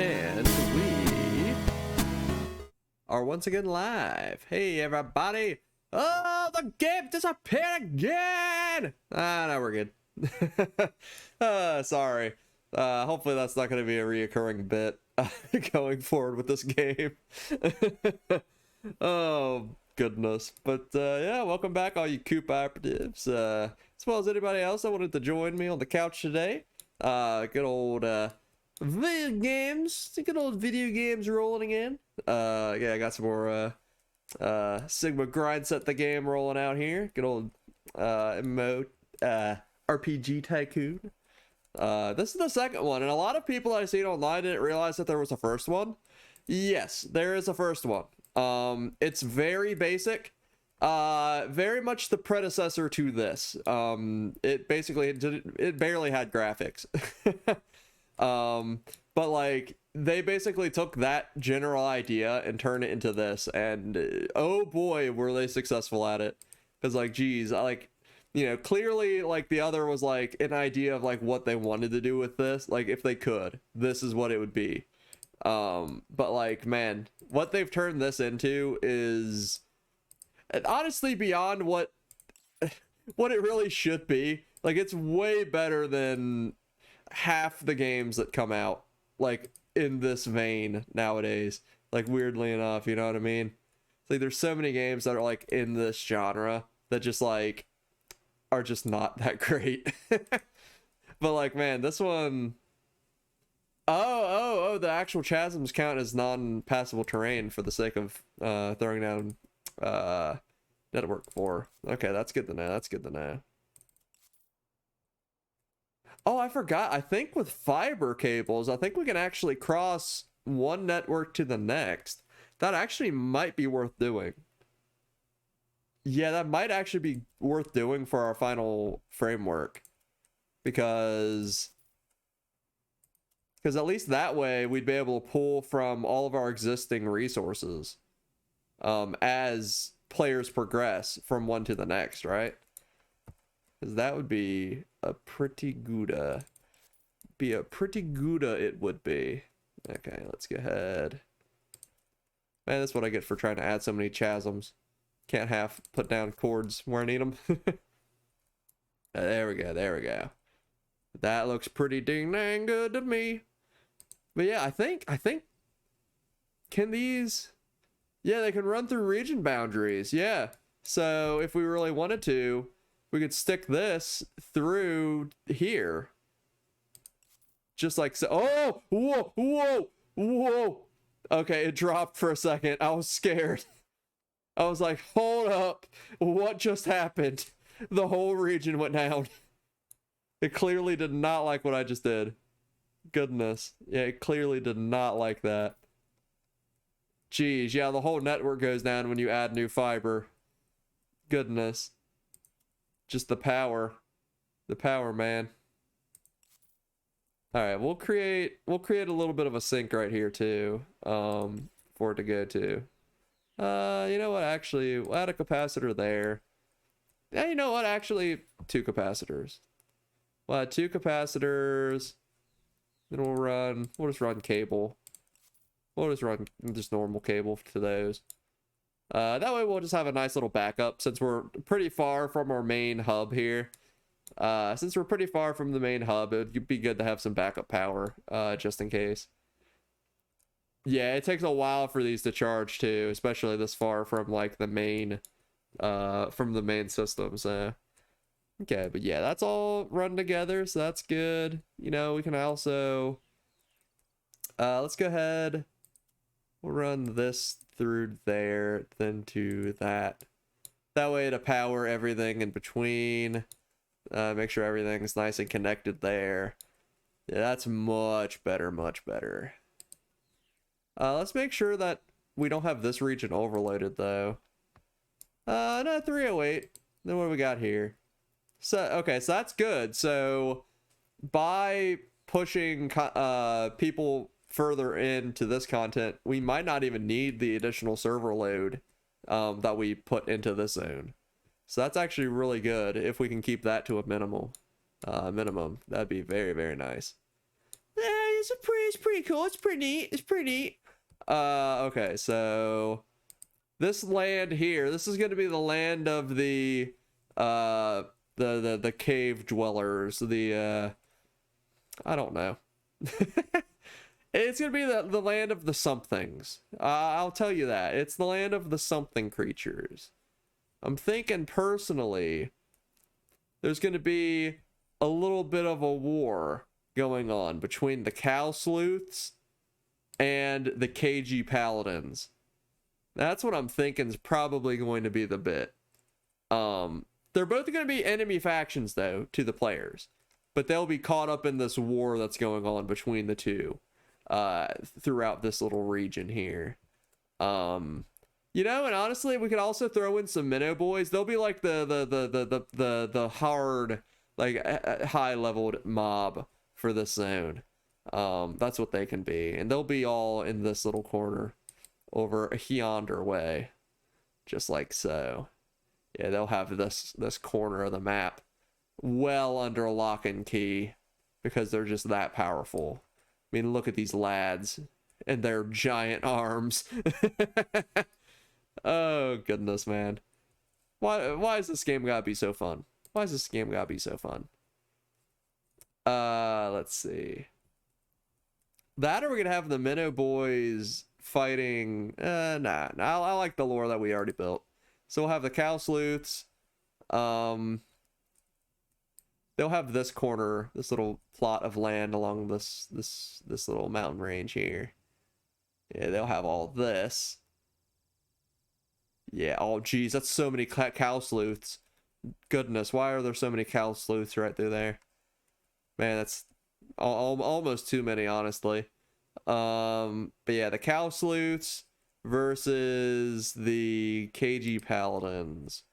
And we are once again live. Hey everybody! Oh, the game disappeared again! No, we're good. Sorry. Hopefully that's not going to be a reoccurring bit going forward with this game. Oh, goodness. But yeah, welcome back all you Coop operatives. As well as anybody else that wanted to join me on the couch today. Good old video games rolling in. Yeah, I got some more Sigma grind set the game rolling out here. Good old RPG Tycoon. This is the second one, and a lot of people I've seen online didn't realize that there was a first one. Yes, there is a first one. It's very basic. Very much the predecessor to this. It barely had graphics. But like they basically took that general idea and turned it into this, and oh boy were they successful at it. Because like geez, clearly like the other was like an idea of like what they wanted to do with this, like if they could, this is what it would be. But like man, what they've turned this into is honestly beyond what it really should be. Like it's way better than half the games that come out like in this vein nowadays, like weirdly enough, you know what I mean? It's like there's so many games that are like in this genre that just like are just not that great. But like man, this one, oh the actual chasms count as non-passable terrain for the sake of throwing down network 4. Okay, that's good to know. Oh, I forgot. I think with fiber cables, I think we can actually cross one network to the next. That actually might be worth doing. Yeah, that might actually be worth doing for our final framework. Because at least that way we'd be able to pull from all of our existing resources as players progress from one to the next, right? Because that would be a pretty good it would be. Okay, let's go ahead. Man, that's what I get for trying to add so many chasms. Can't half put down chords where I need them. There we go. That looks pretty dang good to me. But yeah, I think can these, yeah, they can run through region boundaries. Yeah, so if we really wanted to, we could stick this through here. Just like so. Oh, whoa. Okay, it dropped for a second. I was scared. I was like, hold up. What just happened? The whole region went down. It clearly did not like what I just did. Goodness. Yeah, it clearly did not like that. Jeez, yeah, the whole network goes down when you add new fiber. Goodness. Just the power, man. All right, we'll create a little bit of a sink right here too, for it to go to. You know what? Actually, we'll add a capacitor there. Yeah, you know what? Actually, 2 capacitors. We'll add 2 capacitors. Then we'll just run cable. We'll just run just normal cable to those. That way we'll just have a nice little backup since we're pretty far from our main hub here. Since we're pretty far from the main hub, it would be good to have some backup power, just in case. Yeah, it takes a while for these to charge too, especially this far from like the main, system. So, okay, but yeah, that's all run together, so that's good. You know, we can also, let's go ahead. We'll run this through there, then to that. That way to power everything in between. Make sure everything's nice and connected there. Yeah, that's much better. Let's make sure that we don't have this region overloaded though. No, 308. Then what do we got here? So, okay, so that's good. So by pushing people further into this content, we might not even need the additional server load that we put into this zone. So that's actually really good if we can keep that to a minimum. That'd be very, very nice. Yeah, it's pretty cool. It's pretty neat. It's pretty neat. Okay, so this land here, this is gonna be the land of the the cave dwellers, the I don't know. It's gonna be the land of the somethings. I'll tell you that. It's the land of the something creatures. I'm thinking personally, there's gonna be a little bit of a war going on between the cow sleuths and the KG paladins. That's what I'm thinking is probably going to be the bit. They're both going to be enemy factions though to the players, but they'll be caught up in this war that's going on between the two throughout this little region here. You know, and honestly, we could also throw in some minnow boys. They'll be like the hard, like high leveled mob for this zone. That's what they can be, and they'll be all in this little corner over yonder way, just like so. Yeah, they'll have this corner of the map well under lock and key because they're just that powerful. I mean, look at these lads and their giant arms. Oh goodness, man. Why is this game gotta be so fun? Why is this game gotta be so fun? Let's see. That, or we're gonna have the minnow boys fighting. Nah. I like the lore that we already built. So we'll have the cow sleuths. They'll have this corner, this little plot of land along this little mountain range here. Yeah, they'll have all this. Yeah, oh geez, that's so many cow sleuths. Goodness, why are there so many cow sleuths right through there? Man, that's almost too many, honestly. But yeah, the cow sleuths versus the KG paladins.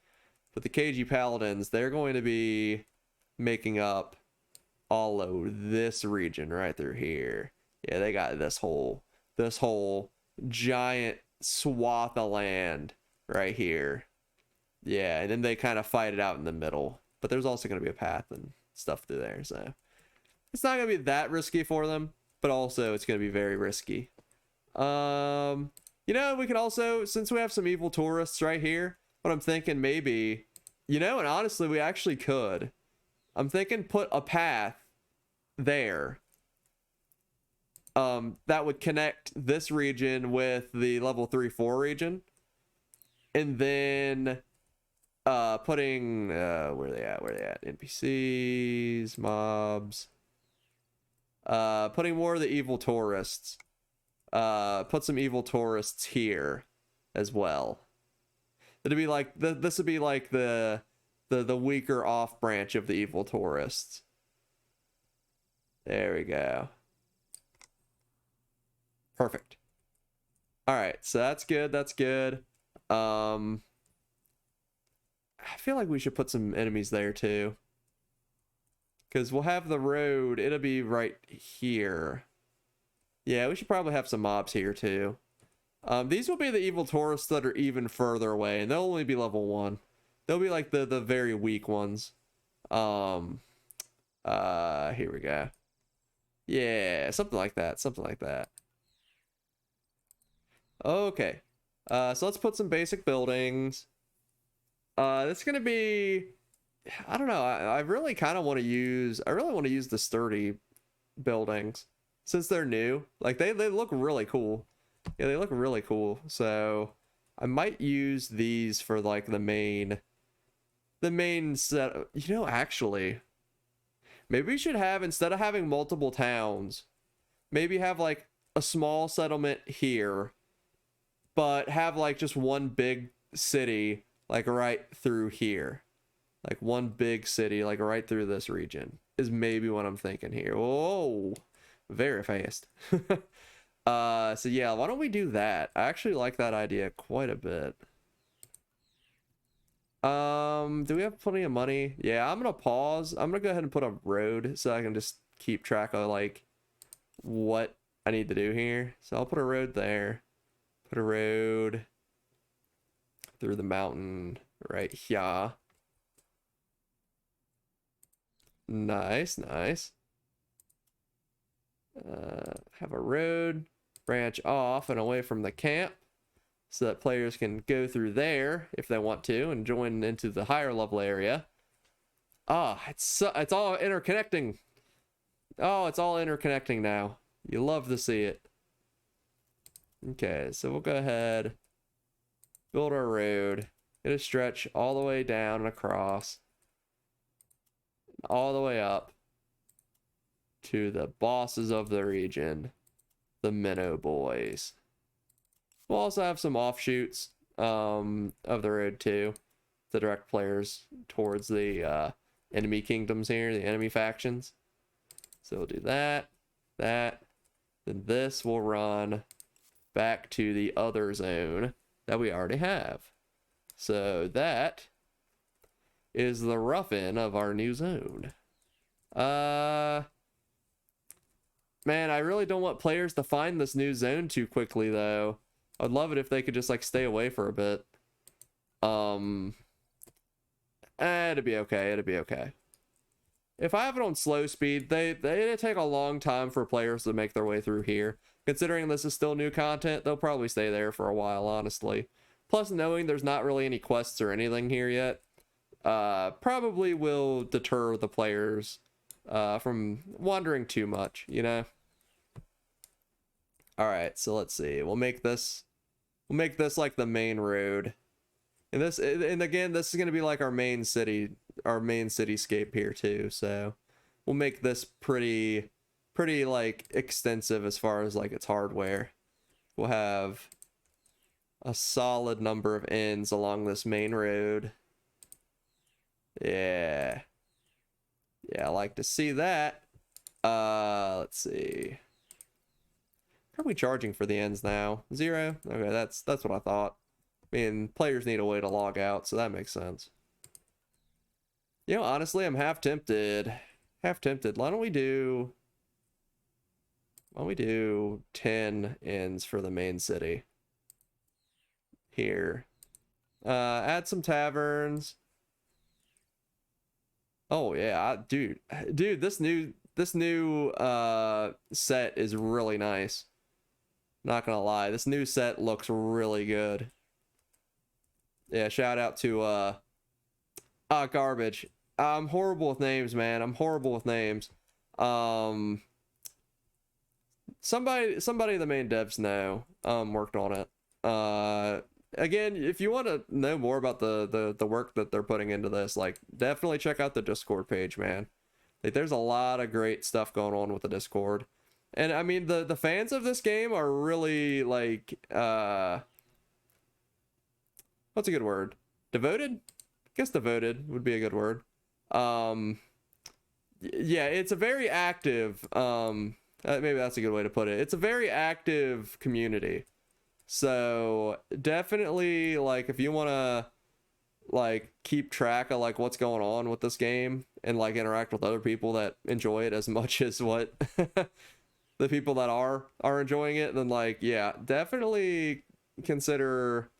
But the KG paladins, they're going to be making up all of this region right through here. Yeah, they got this whole giant swath of land right here. Yeah, and then they kind of fight it out in the middle. But there's also going to be a path and stuff through there, so it's not going to be that risky for them, but also it's going to be very risky. You know, we could also, since we have some evil tourists right here, what I'm thinking maybe, you know, and honestly, we actually could. I'm thinking put a path there. That would connect this region with the level 3-4 region. And then putting where they at? NPCs, mobs. Putting more of the evil tourists. Put some evil tourists here as well. It'd be like this would be like the weaker off branch of the evil tourists. There we go. Perfect. All right, so that's good. That's good. I feel like we should put some enemies there too, because we'll have the road. It'll be right here. Yeah, we should probably have some mobs here too. These will be the evil tourists that are even further away, and they'll only be level 1. They'll be like the very weak ones. Here we go. Yeah, something like that. Something like that. Okay. So let's put some basic buildings. It's gonna be, I don't know. I really kind of want to use. I really want to use the sturdy buildings since they're new. Like they look really cool. Yeah, they look really cool. So I might use these for like the main set. You know, actually, maybe we should have, instead of having multiple towns, maybe have like a small settlement here, but have like just one big city like right through here. Like one big city like right through this region is maybe what I'm thinking here. Oh, very fast. So yeah, why don't we do that? I actually like that idea quite a bit. Do we have plenty of money? Yeah, I'm gonna pause. I'm gonna go ahead and put a road so I can just keep track of like what I need to do here. So I'll put a road there. Put a road through the mountain right here. Nice, nice. have a road branch off and away from the camp so that players can go through there if they want to and join into the higher level area. It's all interconnecting. Oh, it's all interconnecting now. You love to see it. Okay, so we'll go ahead, build our road, get a stretch all the way down and across, all the way up to the bosses of the region, the Minnow Boys. We'll also have some offshoots of the road too to direct players towards the enemy kingdoms here, the enemy factions. So we'll do that, then this will run back to the other zone that we already have. So that is the rough end of our new zone. Man, I really don't want players to find this new zone too quickly, though. I'd love it if they could just, like, stay away for a bit. It'd be okay. It'd be okay. If I have it on slow speed, they take a long time for players to make their way through here. Considering this is still new content, they'll probably stay there for a while, honestly. Plus, knowing there's not really any quests or anything here yet, probably will deter the players from wandering too much, you know? Alright, so let's see. We'll make this like the main road. And again, this is gonna be like our main cityscape here too, so we'll make this pretty like extensive as far as like its hardware. We'll have a solid number of ends along this main road. Yeah, I like to see that. Let's see. How are we charging for the ends now? 0? Okay, that's what I thought. I mean, players need a way to log out, so that makes sense. You know, honestly, I'm half tempted. Why don't we do 10 ends for the main city here? Add some taverns. Oh yeah, dude, this new set is really nice. Not gonna lie, this new set looks really good. Yeah, shout out to Garbage. I'm horrible with names, man. I'm horrible with names. Somebody the main devs know worked on it. Again, if you want to know more about the work that they're putting into this, like, definitely check out the Discord page, man. Like, there's a lot of great stuff going on with the Discord. And I mean, the fans of this game are really like what's a good word? Devoted? I guess devoted would be a good word. Yeah, it's a very active maybe that's a good way to put it. It's a very active community. So definitely, like, if you want to like keep track of like what's going on with this game and like interact with other people that enjoy it as much as what the people that are enjoying it, then like, yeah, definitely consider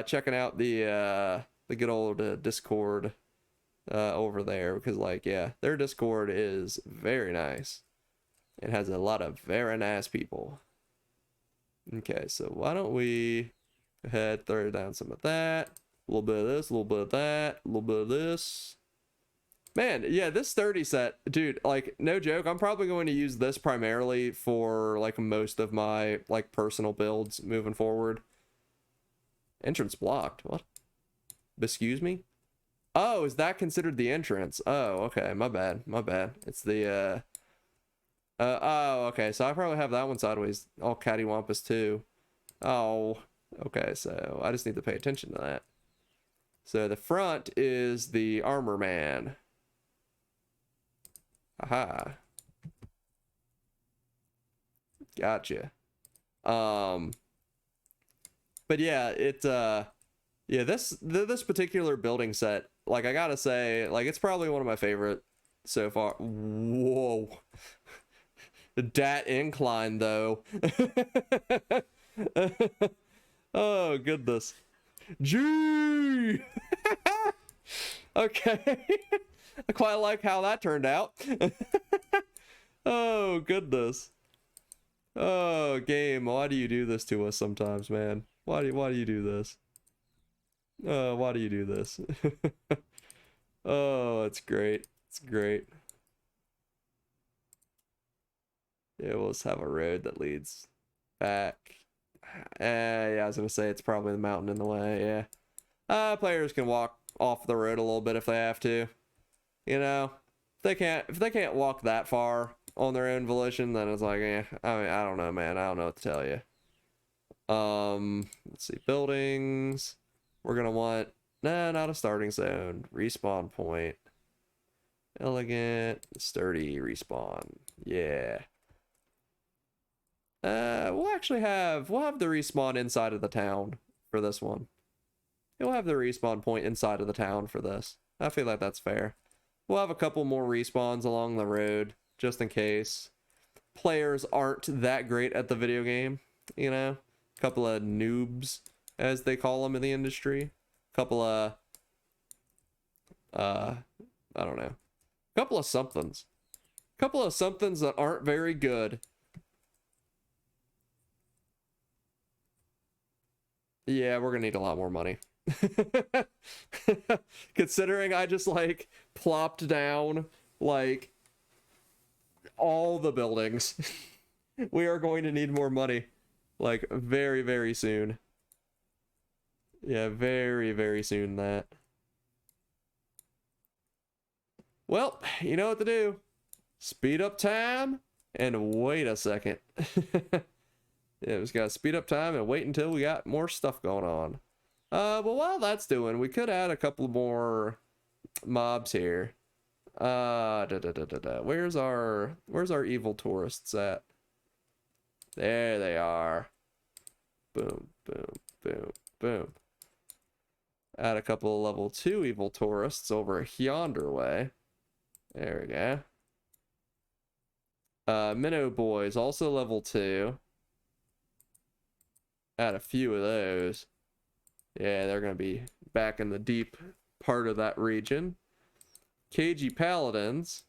checking out the good old Discord over there, because like, yeah, their Discord is very nice. It has a lot of very nice people. Okay, so why don't we go ahead, throw down some of that, a little bit of this, a little bit of that, a little bit of this. Man, yeah, this 30 set, dude, like, no joke, I'm probably going to use this primarily for like most of my like personal builds moving forward. Entrance blocked. What? Excuse me? Oh, is that considered the entrance? Oh, okay, my bad. It's the oh, okay, so I probably have that one sideways all cattywampus too. Oh, okay, so I just need to pay attention to that. So the front is the armor man. Aha. Gotcha. But yeah, yeah, this particular building set, like, I gotta say, like, it's probably one of my favorite so far. Whoa. Dat incline though. Oh goodness. Gee. Okay. I quite like how that turned out. Oh, goodness. Oh, game, why do you do this to us sometimes, man? Why do you do this? Why do you do this? Oh, it's great. It's great. Yeah, we'll just have a road that leads back. Yeah, I was gonna say it's probably the mountain in the way, yeah. Players can walk off the road a little bit if they have to. You know? If they can't walk that far on their own volition, then it's like, I mean, I don't know, man. I don't know what to tell you. Let's see, buildings. We're gonna want, nah, not a starting zone. Respawn point. Elegant, sturdy respawn. Yeah. We'll have the respawn inside of the town for this one. We'll have the respawn point inside of the town for this. I feel like that's fair. We'll have a couple more respawns along the road, just in case players aren't that great at the video game, you know? A couple of noobs, as they call them in the industry. Couple of, I don't know. Couple of somethings. Couple of somethings that aren't very good. Yeah, we're gonna need a lot more money. Considering I just like plopped down like all the buildings. We are going to need more money like very, very soon. Yeah, very, very soon that. Well, you know what to do. Speed up time and wait a second. Yeah, we just gotta speed up time and wait until we got more stuff going on. But while that's doing, we could add a couple more mobs here. Where's our evil tourists at? There they are. Boom, boom, boom, boom. Add a couple of level 2 evil tourists over yonder way. There we go. Minnow boys, also level 2. Add a few of those. Yeah, they're gonna be back in the deep part of that region. KG paladins,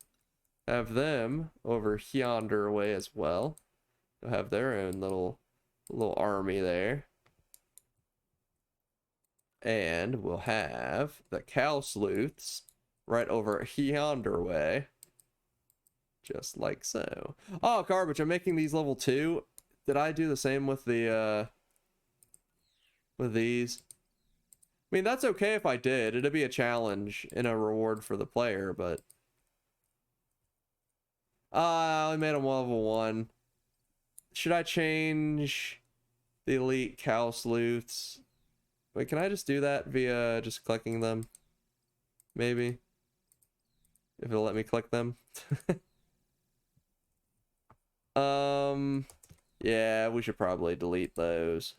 have them over yonder way as well. They'll have their own little army there. And we'll have the cow sleuths right over yonder way. Just like so. Oh, garbage, I'm making these level 2. Did I do the same with the with these? I mean, that's okay if I did. It'd be a challenge and a reward for the player, but I only made them level 1. Should I change the elite cow sleuths? Wait, can I just do that via just clicking them? Maybe. If it'll let me click them. Yeah, we should probably delete those.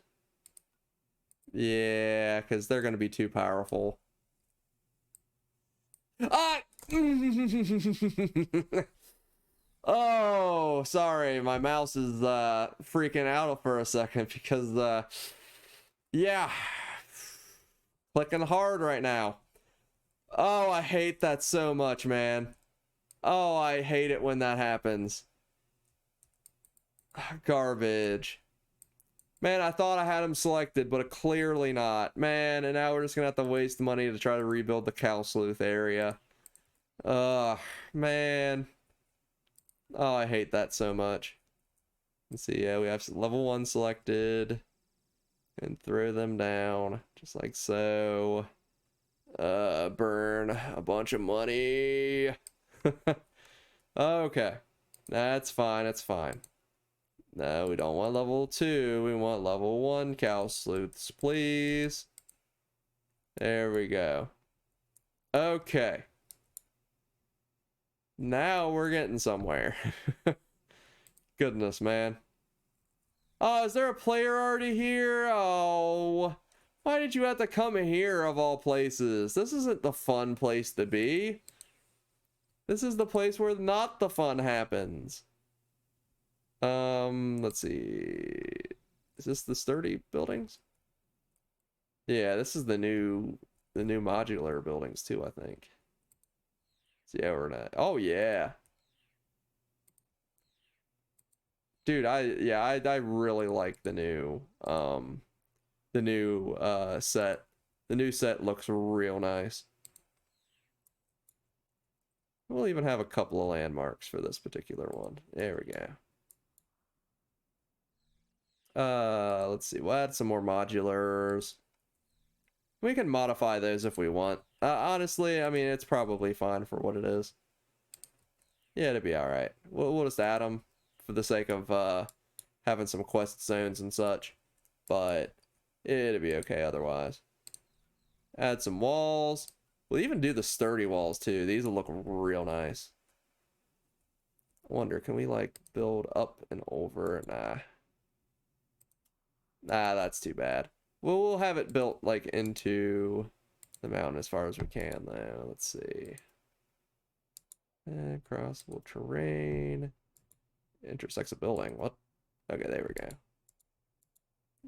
Yeah, because they're going to be too powerful. Ah! Oh, sorry. My mouse is freaking out for a second because, yeah. Clicking hard right now. Oh, I hate that so much, man. Oh, I hate it when that happens. Garbage. Man, I thought I had him selected, but clearly not. Man, and now we're just gonna have to waste money to try to rebuild the cow sleuth area. Ugh, man. Oh, I hate that so much. Let's see, yeah, we have level 1 selected. And throw them down, just like so. Burn a bunch of money. Okay. That's fine, that's fine. No, we don't want level 2. We want level 1 cow sleuths, please. There we go. Okay. Now we're getting somewhere. Goodness, man. Oh, is there a player already here? Oh, why did you have to come here of all places? This isn't the fun place to be. This is the place where not the fun happens. Let's see. Is this the sturdy buildings? Yeah, this is the new modular buildings too, I think. So yeah, we're not. Oh yeah. Dude, I really like the new set. The new set looks real nice. We'll even have a couple of landmarks for this particular one. There we go. Let's see. We'll add some more modulars. We can modify those if we want. Honestly, I mean, it's probably fine for what it is. Yeah, it'd be alright. We'll just add them for the sake of having some quest zones and such. But it'd be okay otherwise. Add some walls. We'll even do the sturdy walls too. These will look real nice. I wonder, can we like build up and over? Nah. Nah, that's too bad. We'll have it built like into the mountain as far as we can though. Let's see. Crossable terrain. Intersects a building. What? Okay, there we go.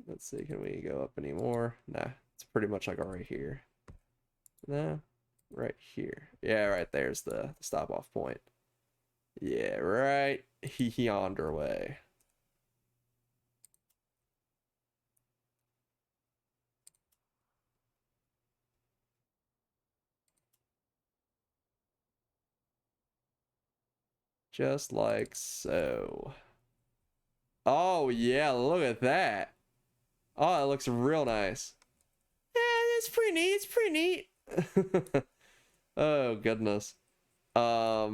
Let's see, can we go up any more? Nah, it's pretty much like right here. Nah, right here. Yeah, right there's the stop off point. Yeah, right yonder way. Just like so. Oh, yeah, look at that. Oh, it looks real nice. Yeah, it's pretty neat. It's pretty neat. Oh, goodness. But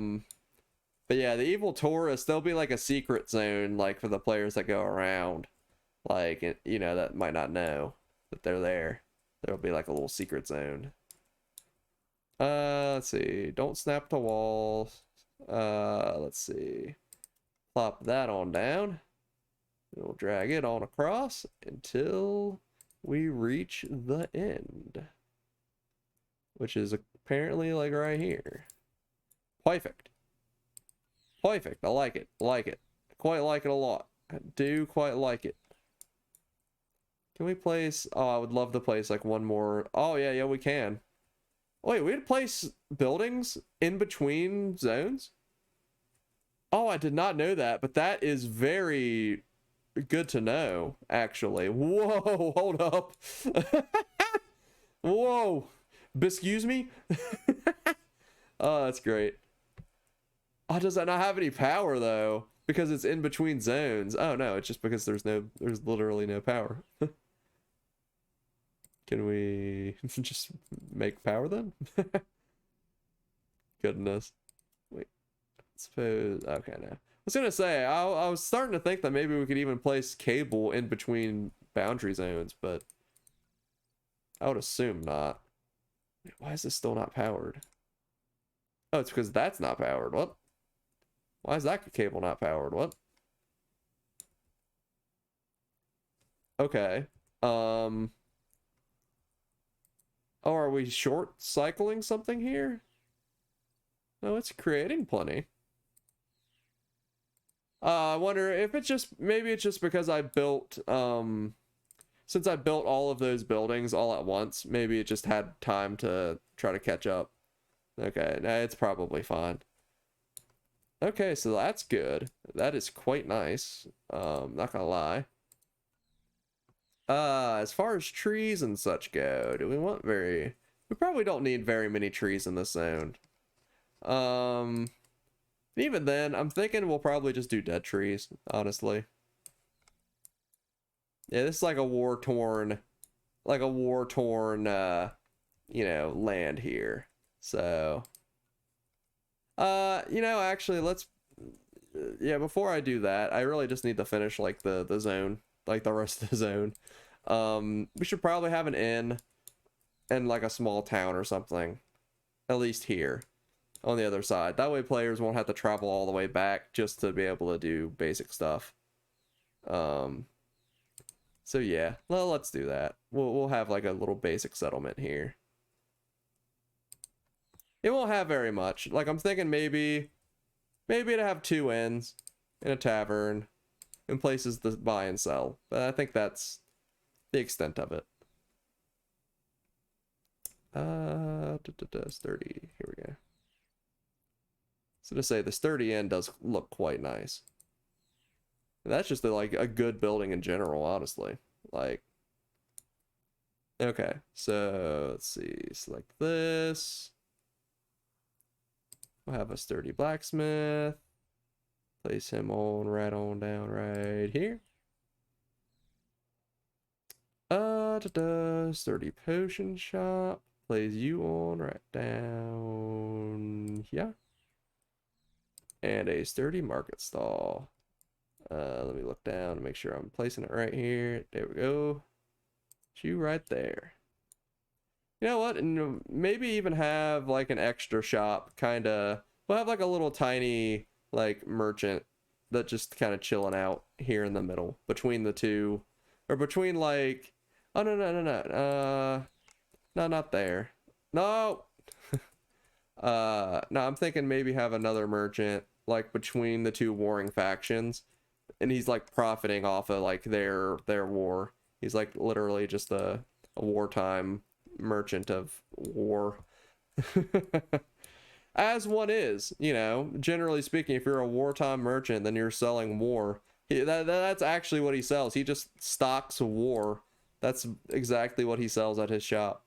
yeah, the evil tourists, they'll be like a secret zone, like for the players that go around. Like, you know, that might not know that they're there. There'll be like a little secret zone. Let's see. Don't snap the walls. Let's see. Plop that on down. We'll drag it on across until we reach the end. Which is apparently like right here. Perfect. Perfect. I like it. Like it. Quite like it a lot. I do quite like it. Can we place... Oh, I would love to place like one more... Oh, yeah, we can. Wait, we could place buildings in between zones? Oh, I did not know that, but that is very good to know, actually. Whoa, hold up. Whoa. Excuse me? Oh, that's great. Oh, does that not have any power, though? Because it's in between zones. Oh, no, it's just because there's literally no power. Can we just make power then? Goodness. Wait. Suppose. Okay, no. I was gonna say, I was starting to think that maybe we could even place cable in between boundary zones, but I would assume not. Wait, why is this still not powered? Oh, it's because that's not powered. What? Why is that cable not powered? What? Okay. Oh, are we short cycling something here? No, it's creating plenty. I wonder if it's just, maybe it's just because I built, since I built all of those buildings all at once, maybe it just had time to try to catch up. Okay, nah, it's probably fine. Okay, so that's good. That is quite nice. Not gonna lie. As far as trees and such go, do we want very... We probably don't need very many trees in this zone. Even then, I'm thinking we'll probably just do dead trees, honestly. Yeah, this is like a war-torn, you know, land here. So, you know, actually, let's, yeah, before I do that, I really just need to finish, like, the zone, like, the rest of the zone. We should probably have an inn and, like, a small town or something, at least here. On the other side. That way players won't have to travel all the way back just to be able to do basic stuff. So yeah, well, let's do that. We'll have like a little basic settlement here. It won't have very much. Like I'm thinking maybe to have 2 inns in a tavern and places to buy and sell. But I think that's the extent of it. Sturdy. Here we go. So to say, the sturdy end does look quite nice. That's just like a good building in general, honestly. Like, okay, so let's see, select this. We'll have a sturdy blacksmith. Place him on right on down right here. Sturdy potion shop. Place you on right down here. And a sturdy market stall. Let me look down to make sure I'm placing it right here. There we go. You right there. You know what? And maybe even have like an extra shop, kind of. We'll have like a little tiny like merchant that just kind of chilling out here in the middle between the two, or between like. Oh no. No, not there. No. No, I'm thinking maybe have another merchant like between the two warring factions, and he's like profiting off of like their war. He's like literally just a wartime merchant of war. As one is, you know, generally speaking, if you're a wartime merchant, then you're selling war. That's actually what he sells. He just stocks war. That's exactly what he sells at his shop.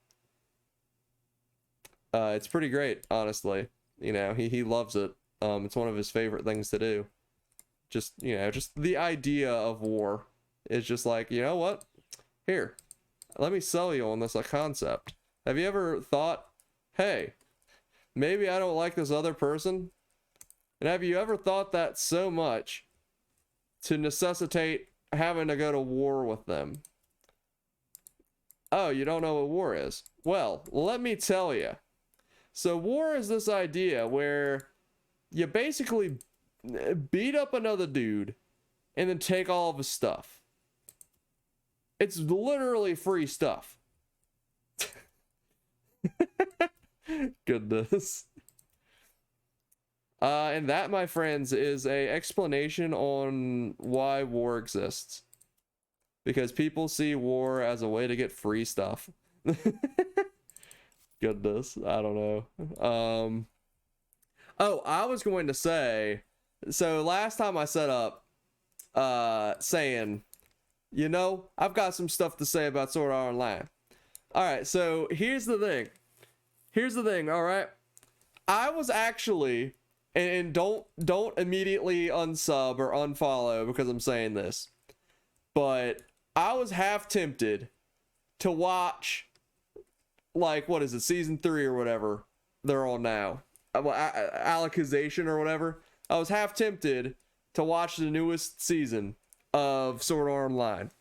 It's pretty great, honestly. You know, he loves it. It's one of his favorite things to do. Just, you know, just the idea of war is just like, you know what? Here, let me sell you on this concept. Have you ever thought, hey, maybe I don't like this other person? And have you ever thought that so much to necessitate having to go to war with them? Oh, you don't know what war is? Well, let me tell you. So war is this idea where you basically beat up another dude and then take all of his stuff. It's literally free stuff. Goodness. And that, my friends, is a explanation on why war exists. Because people see war as a way to get free stuff. Goodness, I don't know. Oh, I was going to say, so last time I set up saying, you know, I've got some stuff to say about Sword Art Online. Alright, so here's the thing, alright? I was actually, and don't immediately unsub or unfollow because I'm saying this, but I was half tempted to watch, like, what is it, season 3 or whatever they're on now, Alicization or whatever. I was half tempted to watch the newest season of Sword Art Online,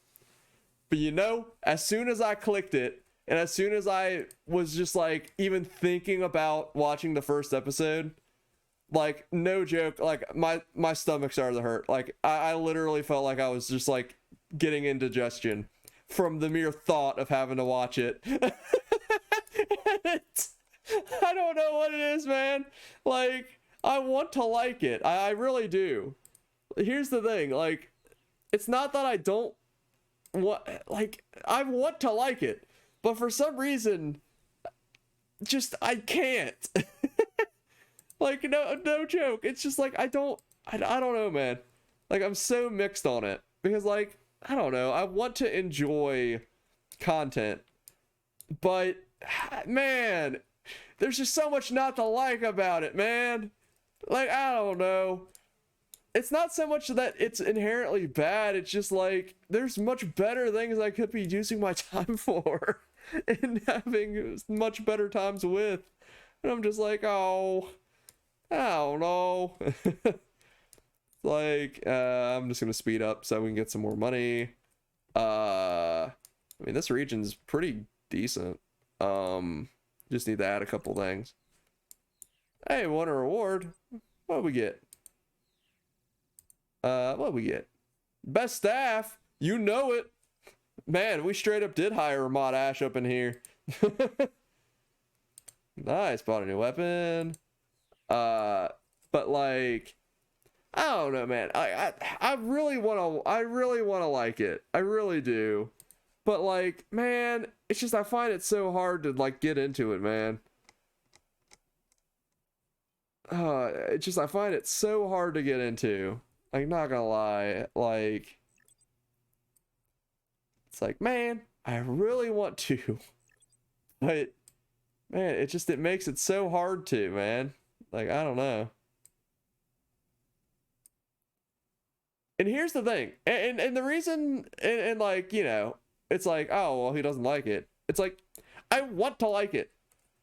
but you know, as soon as I clicked it, and as soon as I was just like even thinking about watching the first episode, like, no joke, like my stomach started to hurt. Like I literally felt like I was just like getting indigestion from the mere thought of having to watch it. I don't know what it is, man. Like, I want to like it. I really do. Here's the thing, like, it's not that I don't want, like, I want to like it, but for some reason, just, I can't. Like, no joke. It's just like, I don't know, man. Like, I'm so mixed on it because, like, I don't know. I want to enjoy content, but man, there's just so much not to like about it, man. Like, I don't know. It's not so much that it's inherently bad. It's just like, there's much better things I could be using my time for and having much better times with. And I'm just like, oh, I don't know. Like, I'm just gonna speed up so we can get some more money. I mean, this region's pretty decent. Just need to add a couple things. Hey, won a reward. What we get? What we get? Best staff. You know it. Man, we straight up did hire Mod Ash up in here. Nice, bought a new weapon. But like, I don't know, man. I really want to like it. I really do. But like, man, it's just I find it so hard to like get into it, man. It's just I find it so hard to get into. Like, not gonna lie, like, it's like, man, I really want to, but man, it makes it so hard to, man. Like, I don't know. And here's the thing, and the reason, and like, you know, it's like, oh well, he doesn't like it. It's like, I want to like it.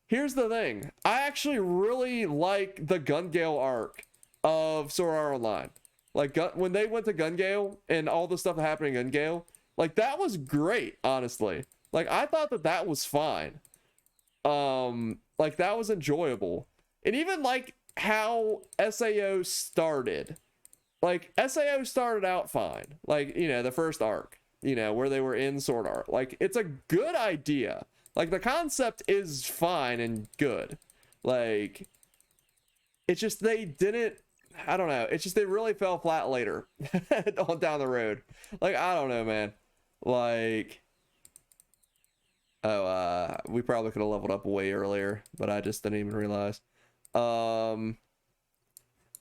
Here's the thing, I actually really like the Gun Gale arc of Sword Art Online. Like, when they went to Gun Gale and all the stuff happening in Gun Gale, like, that was great, honestly. Like, I thought that that was fine. Like, that was enjoyable. And even like how SAO started. Like, SAO started out fine. Like, you know, the first arc, you know, where they were in Sword Art. Like, it's a good idea. Like, the concept is fine and good. Like, it's just they didn't, I don't know. It's just they really fell flat later on down the road. Like, I don't know, man. Like, oh, we probably could have leveled up way earlier, but I just didn't even realize. But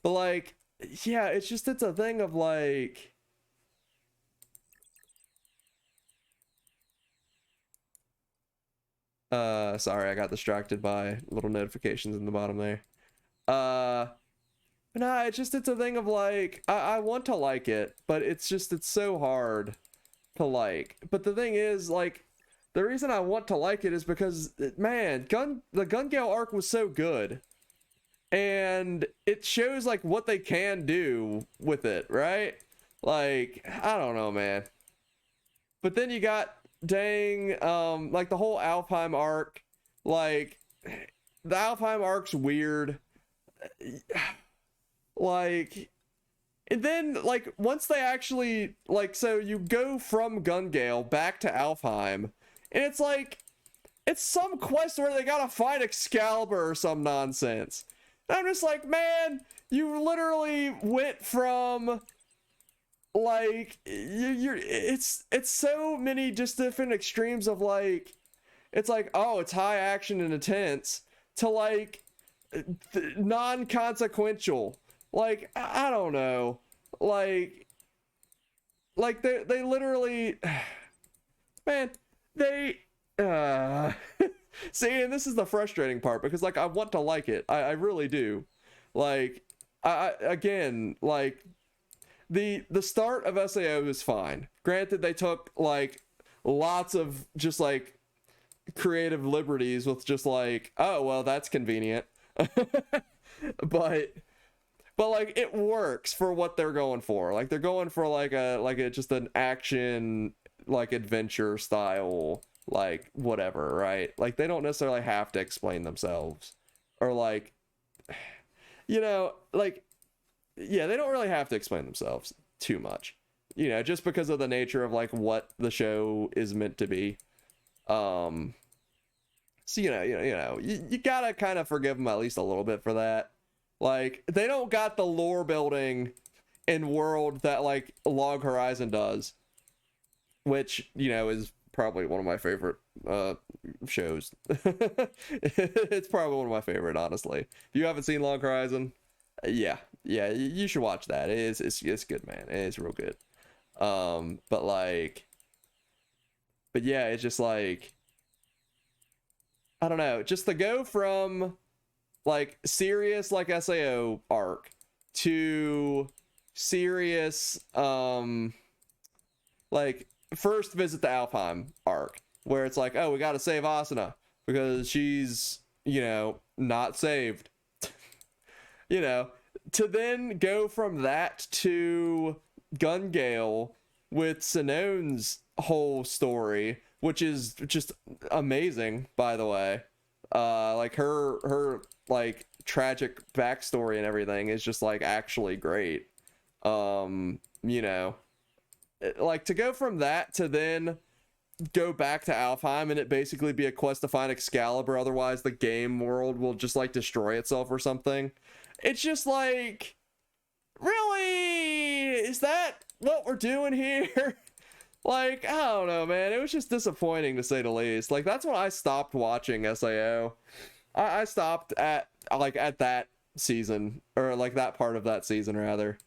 like, yeah, it's a thing of like, sorry, I got distracted by little notifications in the bottom there. Uh, nah, it's a thing of like, I want to like it, but it's so hard to like. But the thing is, like, the reason I want to like it is because, man, the Gun Gale arc was so good. And it shows like what they can do with it, right? Like, I don't know, man. But then you got, dang, like the whole Alfheim arc. Like, the Alfheim arc's weird. Like, and then like once they actually, like, so you go from Gun Gale back to Alfheim, and it's like, it's some quest where they gotta find Excalibur or some nonsense. And I'm just like, man, you literally went from, like, it's so many just different extremes of like, it's like, oh, it's high action and intense, to like non-consequential. Like, I don't know. Like they literally, man, they see, and this is the frustrating part, because like I want to like it. I really do. Like, I again, like, the start of SAO is fine. Granted, they took like lots of just like creative liberties with just like, oh well, that's convenient. but like, it works for what they're going for. Like, they're going for like a just an action, like, adventure style, like, whatever, right? Like, they don't necessarily have to explain themselves, or like, you know, like, yeah, they don't really have to explain themselves too much, you know, just because of the nature of like what the show is meant to be. So, you gotta kind of forgive them at least a little bit for that. Like, they don't got the lore building and world that like Log Horizon does, which, you know, is probably one of my favorite shows. It's probably one of my favorite, honestly. If you haven't seen Log Horizon, yeah, you should watch that. It's good, man. It's real good. But like, but yeah, it's just like, I don't know, just to go from like serious like SAO arc to serious like first visit the Alfheim arc, where it's like, oh, we gotta save Asuna because she's, you know, not saved. You know, to then go from that to Gun Gale with Sinone's whole story, which is just amazing, by the way. Like, her like tragic backstory and everything is just like actually great. You know, like, to go from that to then go back to Alfheim and it basically be a quest to find Excalibur, otherwise the game world will just like destroy itself or something. It's just like, really? Is that what we're doing here? Like, I don't know, man. It was just disappointing, to say the least. Like, that's when I stopped watching SAO. I stopped at that season, or like that part of that season rather.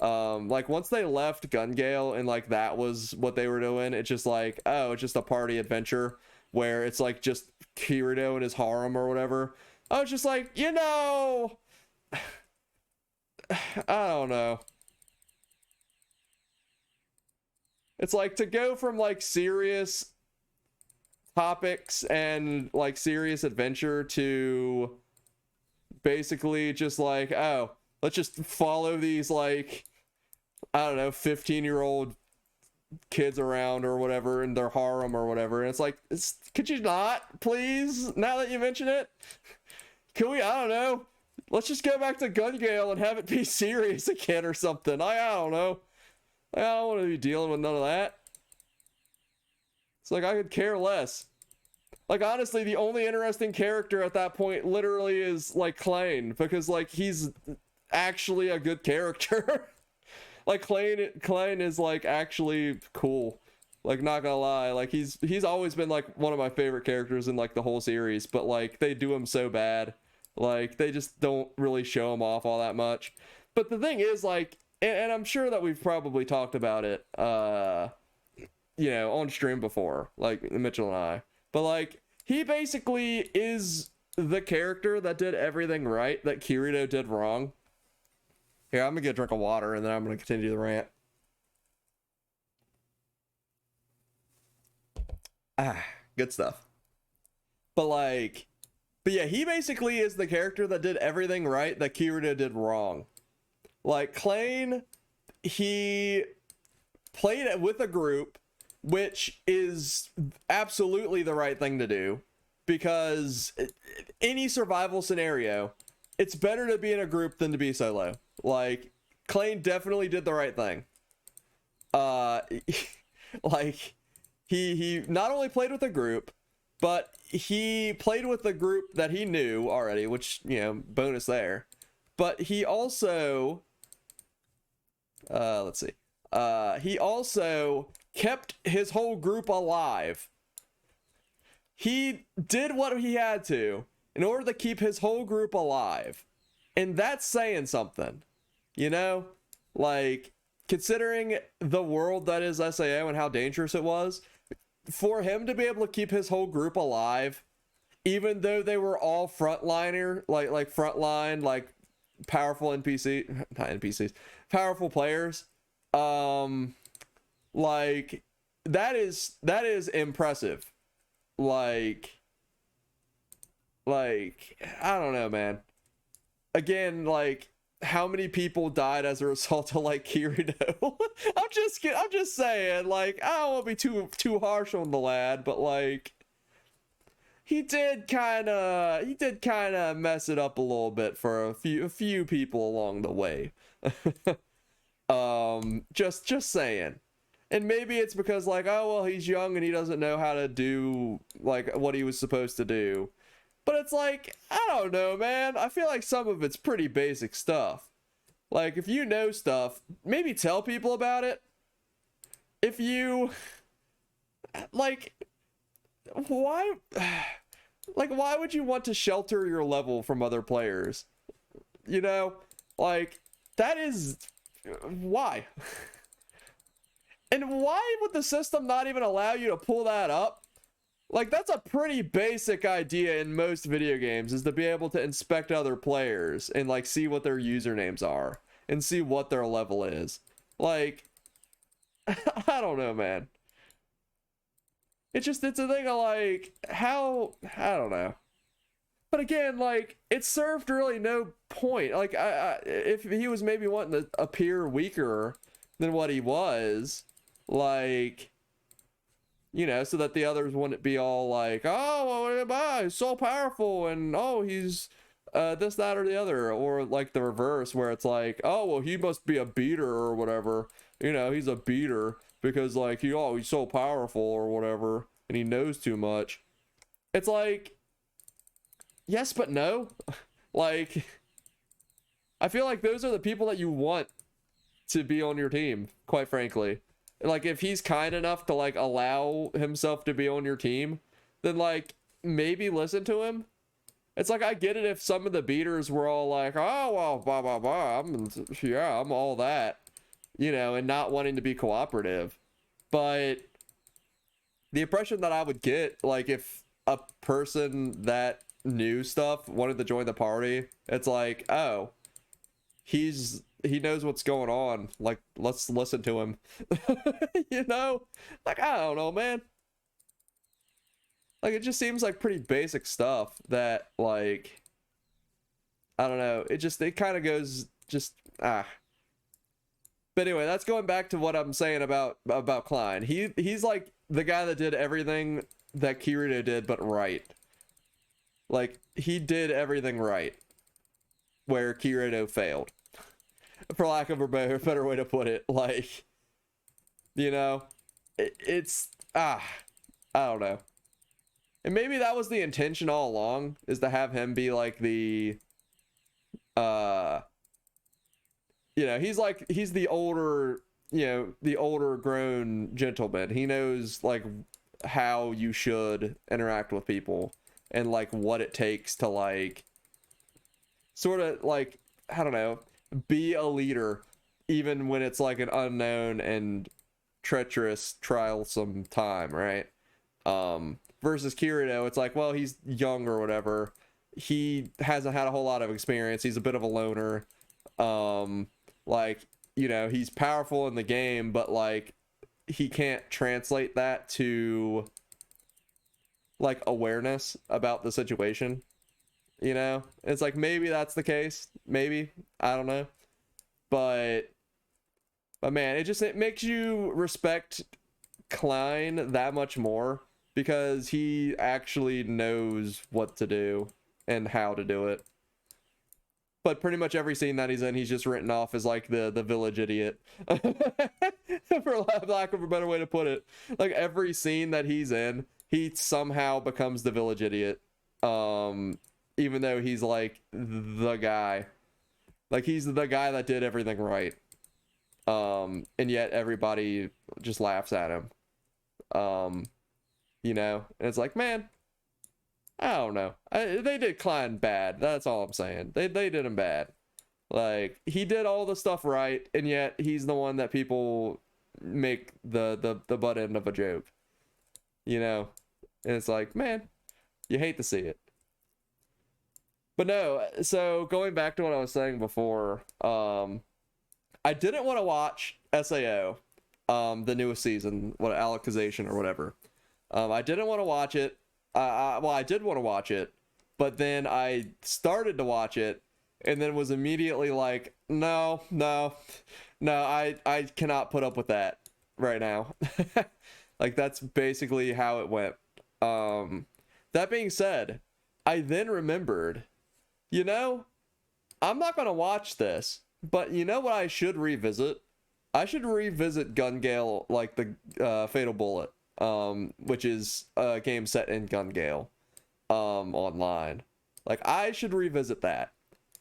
Like once they left Gun Gale and like that was what they were doing, it's just like, oh, it's just a party adventure where it's like just Kirito and his harem or whatever. I was just like, you know, I don't know. It's like to go from like serious topics and like serious adventure to basically just like, oh, let's just follow these like, I don't know, 15-year-old kids around or whatever in their harem or whatever. And it's like, could you not, please, now that you mention it? Can we, I don't know, let's just go back to Gun Gale and have it be serious again or something. I don't know. I don't want to be dealing with none of that. It's like, I could care less. Like, honestly, the only interesting character at that point literally is, like, Klein. Because, like, he's actually a good character. Like, Klein is, like, actually cool. Like, not gonna lie. Like, he's always been, like, one of my favorite characters in, like, the whole series. But, like, they do him so bad. Like, they just don't really show him off all that much. But the thing is, like, and I'm sure that we've probably talked about it, you know, on stream before, like Mitchell and I. But like, he basically is the character that did everything right that Kirito did wrong. Here, I'm gonna get a drink of water and then I'm gonna continue the rant. Good stuff. But yeah, he basically is the character that did everything right that Kirito did wrong. Like, Klein, he played it with a group, which is absolutely the right thing to do, because any survival scenario, it's better to be in a group than to be solo. Like, Klein definitely did the right thing. Like, he not only played with a group, but he played with the group that he knew already, which, you know, bonus there. But he also... let's see. He also kept his whole group alive. He did what he had to in order to keep his whole group alive. And that's saying something. You know? Like, considering the world that is SAO and how dangerous it was, for him to be able to keep his whole group alive, even though they were all frontliner, like frontline, like powerful not NPCs, powerful players, like that is impressive. Like I don't know, man. Again, like, how many people died as a result of like Kirito? I'm just saying, like, I don't want to be too harsh on the lad, but like, he did kind of mess it up a little bit for a few people along the way. Just saying. And maybe it's because, like, oh well, he's young and he doesn't know how to do like what he was supposed to do. But it's like, I don't know, man. I feel like some of it's pretty basic stuff. Like, if you know stuff, maybe tell people about it. If you like, why would you want to shelter your level from other players? You know, like, that is why. And why would the system not even allow you to pull that up? Like, that's a pretty basic idea in most video games, is to be able to inspect other players and like see what their usernames are and see what their level is. Like, I don't know, man. It's a thing of like, how, I don't know. But again, like, it served really no point. Like, if he was maybe wanting to appear weaker than what he was, like, you know, so that the others wouldn't be all like, oh, well, he's so powerful, and oh, he's this, that, or the other, or like the reverse, where it's like, oh, well, he must be a beater or whatever. You know, he's a beater because like he's so powerful or whatever, and he knows too much. It's like, yes, but no. Like, I feel like those are the people that you want to be on your team, quite frankly. Like, if he's kind enough to like allow himself to be on your team, then like maybe listen to him. It's like, I get it if some of the beaters were all like, oh well, blah blah blah, I'm all that, you know, and not wanting to be cooperative. But the impression that I would get, like, if a person that knew stuff wanted to join the party, it's like, oh, he knows what's going on. Like, let's listen to him. You know? Like, I don't know, man. Like, it just seems like pretty basic stuff that, like, I don't know. It kind of goes just, ah. But anyway, that's going back to what I'm saying about Klein. He's like the guy that did everything that Kirito did, but right. Like, he did everything right, where Kirito failed. For lack of a better way to put it. Like, you know, it's, I don't know. And maybe that was the intention all along, is to have him be like the, you know, he's the older, you know, the older grown gentleman. He knows, like, how you should interact with people and, like, what it takes to, like, sort of, like, I don't know, be a leader, even when it's, like, an unknown and treacherous, trialsome time, right? Versus Kirito, it's like, well, he's young or whatever. He hasn't had a whole lot of experience. He's a bit of a loner. Like, you know, he's powerful in the game, but, like, he can't translate that to, like, awareness about the situation, you know? It's like, maybe that's the case, maybe, I don't know, but man, it makes you respect Klein that much more, because he actually knows what to do and how to do it. But pretty much every scene that he's in, he's just written off as, like, the village idiot. For lack of a better way to put it. Like, every scene that he's in, he somehow becomes the village idiot. Even though he's, like, the guy. Like, he's the guy that did everything right. And yet everybody just laughs at him. You know? And it's like, man, I don't know. They did Klein bad. That's all I'm saying. They did him bad. Like, he did all the stuff right, and yet he's the one that people make the butt end of a joke. You know? And it's like, man, you hate to see it. But no, so going back to what I was saying before, I didn't want to watch SAO, the newest season, Alicization or whatever. I didn't want to watch it. Well, I did want to watch it, but then I started to watch it and then was immediately like, no, I cannot put up with that right now. Like, that's basically how it went. That being said, I then remembered, you know, I'm not going to watch this, but you know what I should revisit? I should revisit Gun Gale, like the Fatal Bullet. Which is a game set in Gun Gale, online. Like, I should revisit that,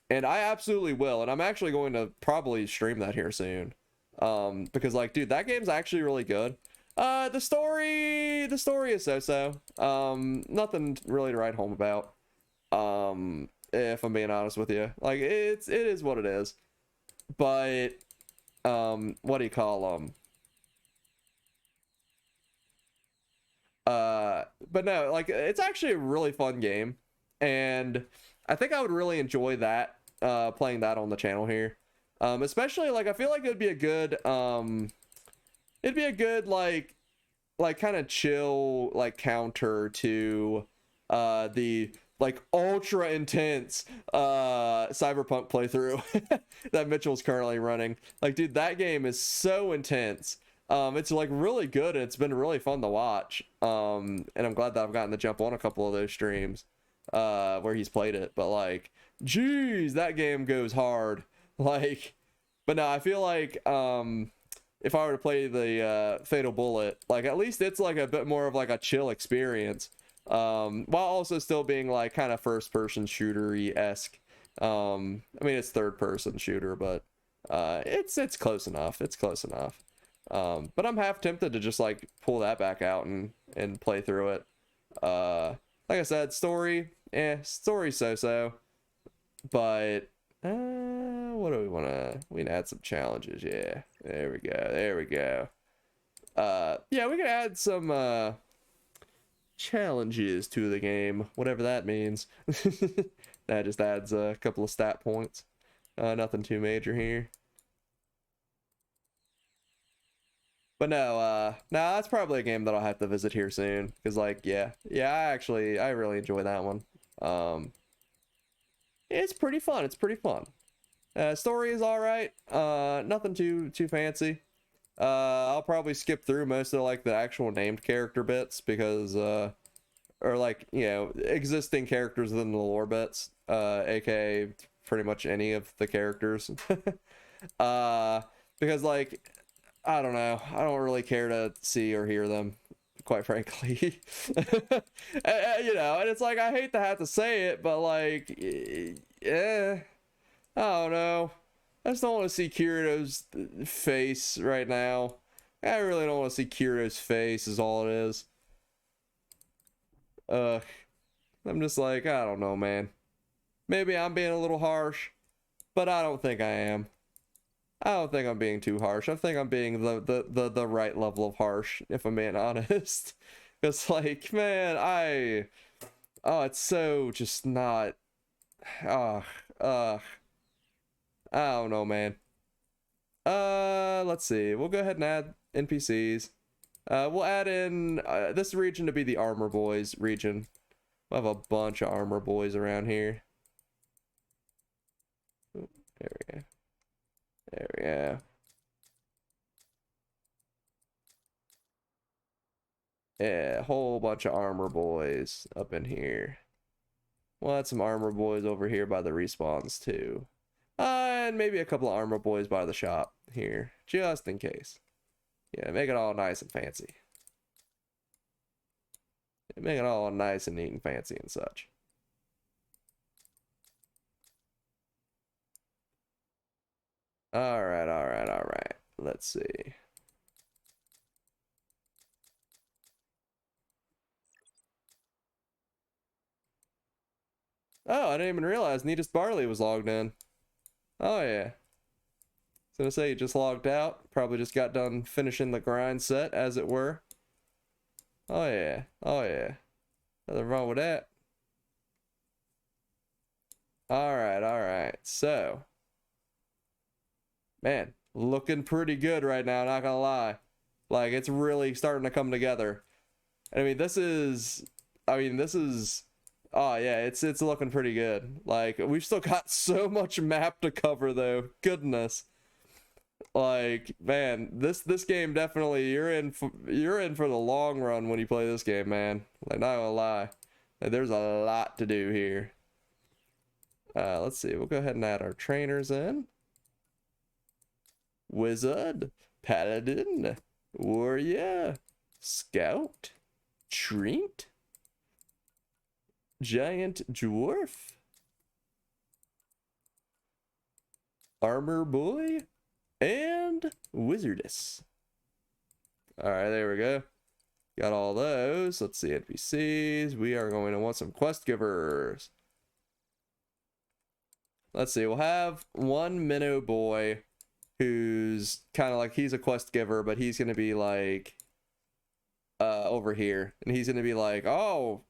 and I absolutely will, and I'm actually going to probably stream that here soon, because, like, dude, that game's actually really good. The story is so-so. Nothing really to write home about, if I'm being honest with you. Like, it is what it is, but, what do you call them? But no, like, it's actually a really fun game, and I think I would really enjoy that, playing that on the channel here. Especially, like, I feel like it'd be a good like kind of chill, like, counter to the, like, ultra intense Cyberpunk playthrough that Mitchell's currently running. Like, dude, that game is so intense. It's, like, really good, and it's been really fun to watch. And I'm glad that I've gotten to jump on a couple of those streams where he's played it. But, like, geez, that game goes hard. Like, but no, I feel like if I were to play the Fatal Bullet, like, at least it's, like, a bit more of, like, a chill experience, while also still being, like, kind of first-person shooter-y-esque. I mean, it's third-person shooter, but it's close enough. It's close enough. But I'm half tempted to just, like, pull that back out and play through it. Like I said, story so-so. But what do we want to... We can add some challenges, yeah. There we go. There we go. Yeah, we can add some challenges to the game, whatever that means. That just adds a couple of stat points. Nothing too major here. But no, that's probably a game that I'll have to visit here soon. Cause like, yeah, I really enjoy that one. It's pretty fun. It's pretty fun. Story is all right. Nothing too fancy. I'll probably skip through most of like the actual named character bits because or like, you know, existing characters within the lore bits, aka pretty much any of the characters. Because like, I don't know, I don't really care to see or hear them, quite frankly. You know, and it's like, I hate to have to say it, but like, yeah, I don't know. I just don't want to see Kirito's face right now. I really don't want to see Kirito's face is all it is. I'm just like, I don't know, man. Maybe I'm being a little harsh, but I don't think I am. I don't think I'm being too harsh. I think I'm being the right level of harsh, if I'm being honest. It's like, man, oh, it's so just not, uh, I don't know, man. Let's see. We'll go ahead and add NPCs. We'll add in this region to be the Armor Boys region. We'll have a bunch of Armor Boys around here. Ooh, there we go. There we go. Yeah, a whole bunch of Armor Boys up in here. We'll add some Armor Boys over here by the respawns too. And maybe a couple of Armor Boys by the shop here, just in case. Yeah, make it all nice and fancy. Make it all nice and neat and fancy and such. All right, all right, all right. Let's see. Oh, I didn't even realize Neatest Barley was logged in. Oh, yeah. I was gonna say, he just logged out. Probably just got done finishing the grind set, as it were. Oh, yeah. Oh, yeah. Nothing wrong with that. Alright, alright. So. Man, looking pretty good right now, not gonna lie. Like, it's really starting to come together. I mean, this is... Oh, yeah, it's looking pretty good. Like, we've still got so much map to cover, though. Goodness. Like, man, this game definitely, you're in for the long run when you play this game, man. Like, not gonna lie. Like, there's a lot to do here. Let's see, we'll go ahead and add our trainers in. Wizard, Paladin, Warrior, Scout, Treant, Giant Dwarf, Armor Boy, and Wizardess. Alright, there we go. Got all those. Let's see, NPCs. We are going to want some quest givers. Let's see, we'll have one Minnow Boy who's kind of like, he's a quest giver, but he's going to be like over here. And he's going to be like, oh,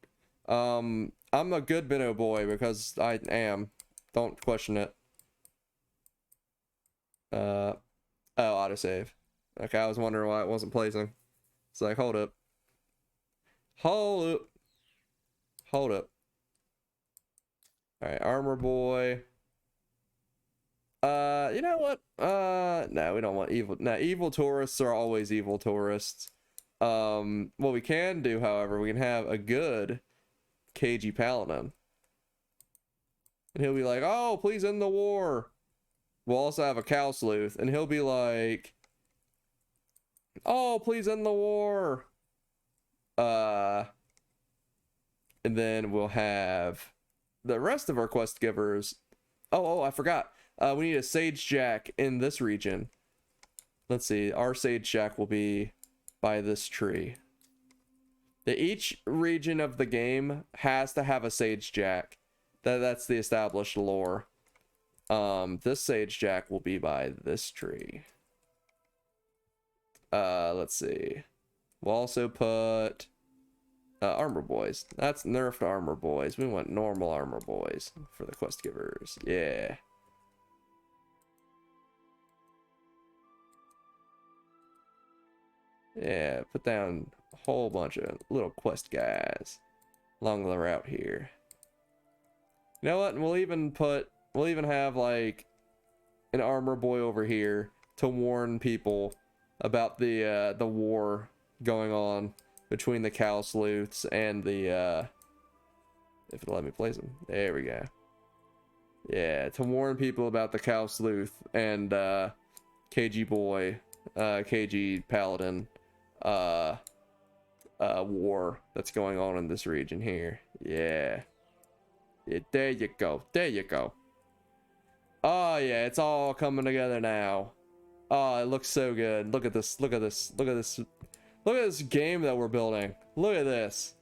I'm a good Minnow Boy because I am. Don't question it. Oh, autosave. Okay, I was wondering why it wasn't placing. It's like, hold up. Hold up. Hold up. Alright, Armor Boy. You know what? No, we don't want evil. No, evil tourists are always evil tourists. What we can do, however, we can have a good KG Paladin. And he'll be like, oh, please end the war. We'll also have a Cow Sleuth, and he'll be like, oh, please end the war. And then we'll have the rest of our quest givers. Oh, I forgot. We need a Sage Jack in this region. Let's see. Our Sage Jack will be by this tree. Each region of the game has to have a Sage Jack. That's the established lore. This Sage Jack will be by this tree. Let's see. We'll also put armor boys. That's nerfed armor boys. We want normal armor boys for the quest givers. Yeah. Yeah, put down a whole bunch of little quest guys along the route here. You know what? And we'll even have like an armor boy over here to warn people about the war going on between the cow sleuths and the if it'll let me place them. There we go. Yeah, to warn people about the cow sleuth and KG boy, KG paladin war that's going on in this region here. Yeah. Yeah, there you go. There you go. Oh yeah, it's all coming together now. Oh, it looks so good. Look at this. Look at this. Look at this. Look at this game that we're building. Look at this.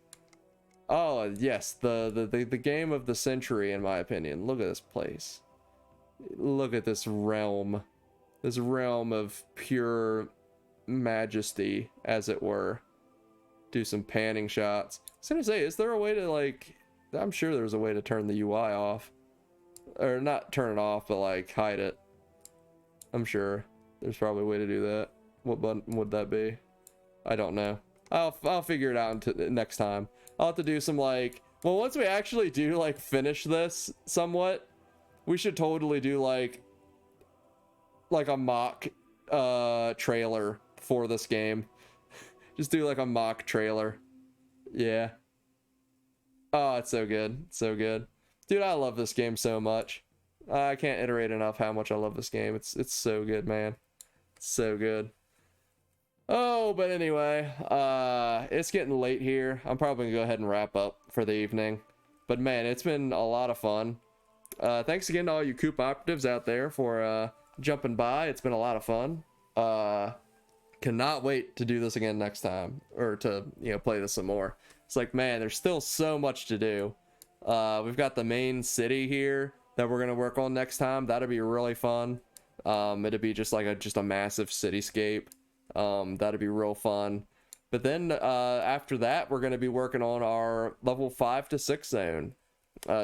Oh yes, the game of the century in my opinion. Look at this place. Look at this realm. This realm of pure majesty, as it were. Do some panning shots. I was gonna say, is there a way to like, I'm sure there's a way to turn the UI off. Or not turn it off, but like hide it. I'm sure there's probably a way to do that. What button would that be? I don't know. I'll figure it out next time. I'll have to do some like, well, once we actually do like finish this somewhat, we should totally do like a mock trailer for this game. Just do like a mock trailer. Yeah. Oh, it's so good. It's so good. Dude, I love this game so much. I can't iterate enough how much I love this game. It's so good, man. It's so good. Oh, but anyway, it's getting late here. I'm probably gonna go ahead and wrap up for the evening. But man, it's been a lot of fun. Thanks again to all you Coop operatives out there for jumping by. It's been a lot of fun. Cannot wait to do this again next time, or to, you know, play this some more. It's like, man, there's still so much to do. We've got the main city here that we're gonna work on next time. That'll be really fun. It'll be just like a massive cityscape. That'll be real fun. But then after that, we're gonna be working on our level 5 to 6 zone,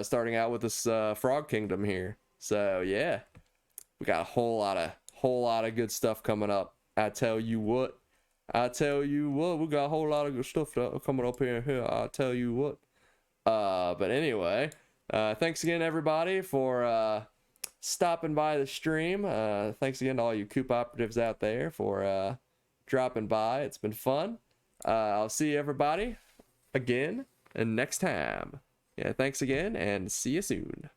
starting out with this Frog Kingdom here. So yeah, we got a whole lot of good stuff coming up. I tell you what, we got a whole lot of good stuff coming up here. I tell you what. But anyway, thanks again everybody for stopping by the stream. Thanks again to all you Coop operatives out there for dropping by. It's been fun. I'll see everybody again and next time. Yeah, thanks again and see you soon.